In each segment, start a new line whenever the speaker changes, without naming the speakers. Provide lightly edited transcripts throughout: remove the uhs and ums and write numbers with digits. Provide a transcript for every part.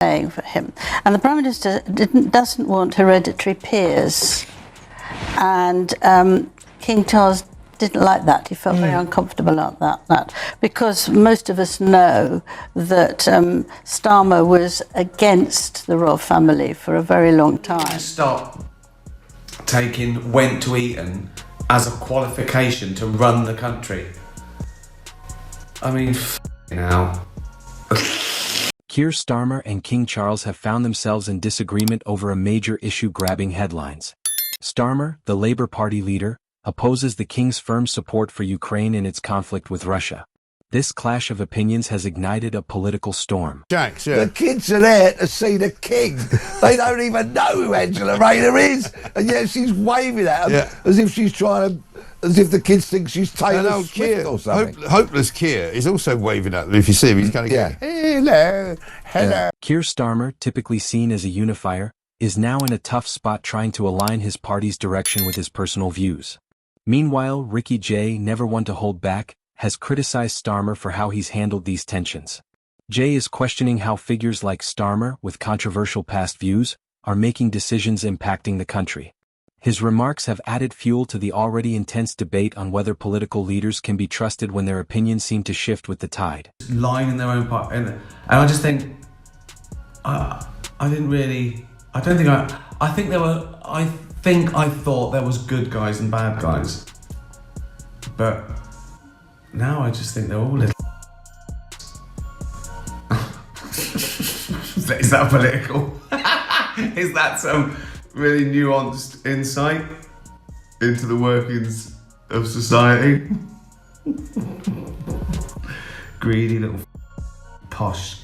saying for him. And the Prime Minister doesn't want hereditary peers. And King Charles didn't like that. He felt very uncomfortable about that, because most of us know that Starmer was against the royal family for a very long time.
Stop taking went to Eton as a qualification to run the country. I mean, now.
Kier Starmer and King Charles have found themselves in disagreement over a major issue grabbing headlines. Starmer, the Labour Party leader, opposes the King's firm support for Ukraine in its conflict with Russia. This clash of opinions has ignited a political storm.
Jax, yeah. The kids are there to see the King. They don't even know who Angela Rayner is, and yet she's waving at them as if she's trying to, as if the kids think she's Taylor Swift or something.
Hopeless Kier is also waving at them. If you see him, he's kind of going, hello.
Kier Starmer, typically seen as a unifier, is now in a tough spot trying to align his party's direction with his personal views. Meanwhile, Ricky Jay, never one to hold back, has criticized Starmer for how he's handled these tensions. Jay is questioning how figures like Starmer, with controversial past views, are making decisions impacting the country. His remarks have added fuel to the already intense debate on whether political leaders can be trusted when their opinions seem to shift with the tide.
Lying in their own part, and I just think, I thought there was good guys and bad guys, but now I just think they're all little. Is that political? Is that some really nuanced insight into the workings of society? Greedy little posh.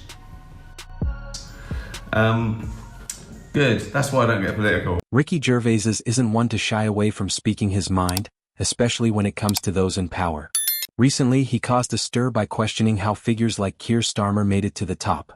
Good, that's why I don't get political.
Ricky Gervais isn't one to shy away from speaking his mind, especially when it comes to those in power. Recently, he caused a stir by questioning how figures like Kier Starmer made it to the top.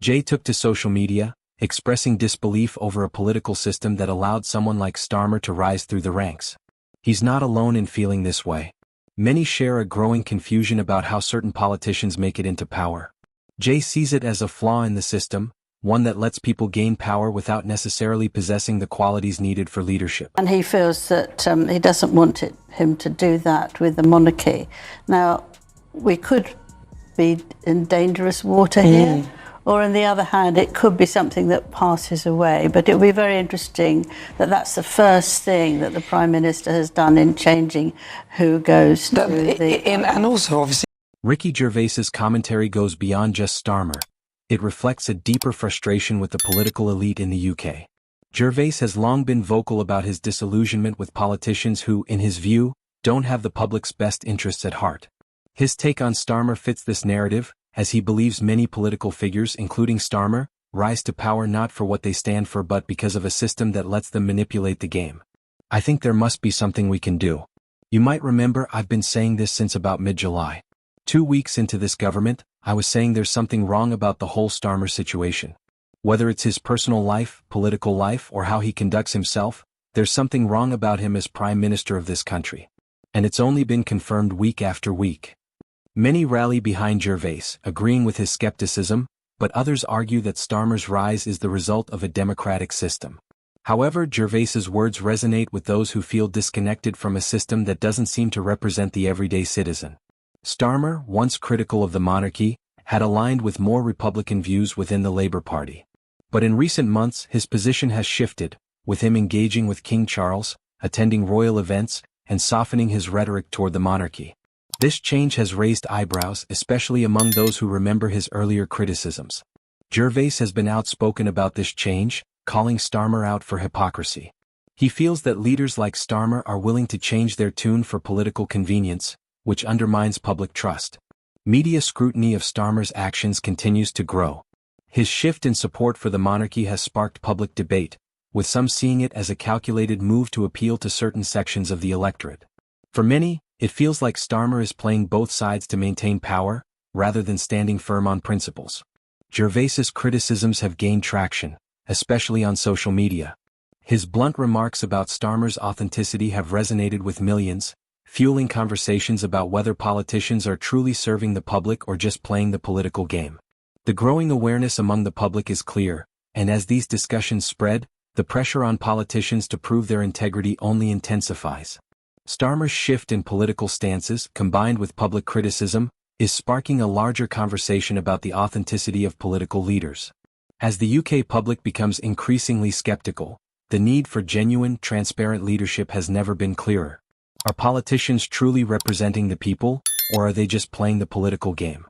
Jay took to social media, expressing disbelief over a political system that allowed someone like Starmer to rise through the ranks. He's not alone in feeling this way. Many share a growing confusion about how certain politicians make it into power. Jay sees it as a flaw in the system, one that lets people gain power without necessarily possessing the qualities needed for leadership.
And he feels that he doesn't want him to do that with the monarchy. Now, we could be in dangerous water here, or on the other hand, it could be something that passes away. But it will be very interesting that that's the first thing that the Prime Minister has done in changing who goes to the...
And also, obviously...
Ricky Gervais's commentary goes beyond just Starmer. It reflects a deeper frustration with the political elite in the UK. Gervais has long been vocal about his disillusionment with politicians who, in his view, don't have the public's best interests at heart. His take on Starmer fits this narrative, as he believes many political figures, including Starmer, rise to power not for what they stand for but because of a system that lets them manipulate the game. I think there must be something we can do. You might remember I've been saying this since about mid-July. 2 weeks into this government, I was saying there's something wrong about the whole Starmer situation. Whether it's his personal life, political life, or how he conducts himself, there's something wrong about him as Prime Minister of this country. And it's only been confirmed week after week. Many rally behind Gervais, agreeing with his skepticism, but others argue that Starmer's rise is the result of a democratic system. However, Gervais's words resonate with those who feel disconnected from a system that doesn't seem to represent the everyday citizen. Starmer, once critical of the monarchy, had aligned with more Republican views within the Labour Party. But in recent months, his position has shifted, with him engaging with King Charles, attending royal events, and softening his rhetoric toward the monarchy. This change has raised eyebrows, especially among those who remember his earlier criticisms. Gervais has been outspoken about this change, calling Starmer out for hypocrisy. He feels that leaders like Starmer are willing to change their tune for political convenience, which undermines public trust. Media scrutiny of Starmer's actions continues to grow. His shift in support for the monarchy has sparked public debate, with some seeing it as a calculated move to appeal to certain sections of the electorate. For many, it feels like Starmer is playing both sides to maintain power, rather than standing firm on principles. Gervais's criticisms have gained traction, especially on social media. His blunt remarks about Starmer's authenticity have resonated with millions, fueling conversations about whether politicians are truly serving the public or just playing the political game. The growing awareness among the public is clear, and as these discussions spread, the pressure on politicians to prove their integrity only intensifies. Starmer's shift in political stances, combined with public criticism, is sparking a larger conversation about the authenticity of political leaders. As the UK public becomes increasingly skeptical, the need for genuine, transparent leadership has never been clearer. Are politicians truly representing the people, or are they just playing the political game?